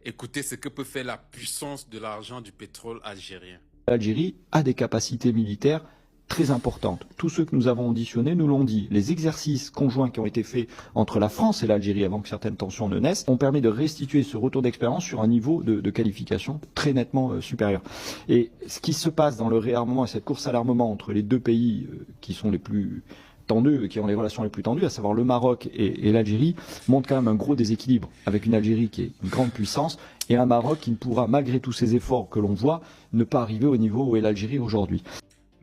Écoutez ce que peut faire la puissance de l'argent du pétrole algérien. L'Algérie a des capacités militaires très importantes. Tous ceux que nous avons auditionnés nous l'ont dit. Les exercices conjoints qui ont été faits entre la France et l'Algérie avant que certaines tensions ne naissent ont permis de restituer ce retour d'expérience sur un niveau de qualification très nettement supérieur. Et ce qui se passe dans le réarmement et cette course à l'armement entre les deux pays qui sont les plus tendus, qui ont les relations les plus tendues, à savoir le Maroc et l'Algérie, montre quand même un gros déséquilibre, avec une Algérie qui est une grande puissance et un Maroc qui ne pourra, malgré tous ces efforts que l'on voit, ne pas arriver au niveau où est l'Algérie aujourd'hui.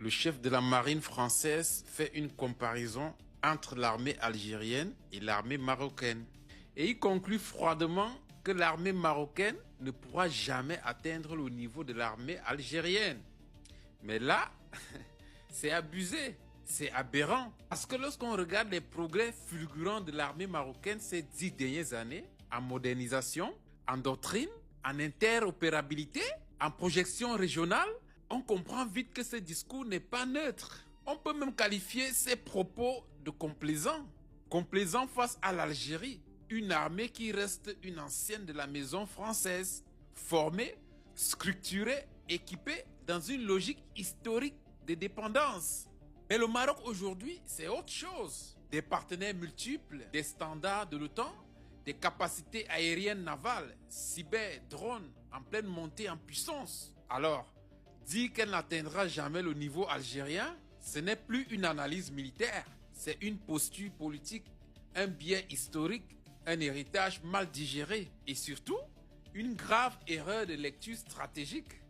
Le chef de la marine française fait une comparaison entre l'armée algérienne et l'armée marocaine. Et il conclut froidement que l'armée marocaine ne pourra jamais atteindre le niveau de l'armée algérienne. Mais là, c'est abusé. C'est aberrant, parce que lorsqu'on regarde les progrès fulgurants de l'armée marocaine ces 10 dernières années, en modernisation, en doctrine, en interopérabilité, en projection régionale, on comprend vite que ce discours n'est pas neutre. On peut même qualifier ces propos de complaisants. Complaisants face à l'Algérie, une armée qui reste une ancienne de la maison française, formée, structurée, équipée dans une logique historique de dépendance. Mais le Maroc aujourd'hui, c'est autre chose. Des partenaires multiples, des standards de l'OTAN, des capacités aériennes navales, cyber, drones, en pleine montée en puissance. Alors, dire qu'elle n'atteindra jamais le niveau algérien, ce n'est plus une analyse militaire, c'est une posture politique, un biais historique, un héritage mal digéré et surtout, une grave erreur de lecture stratégique.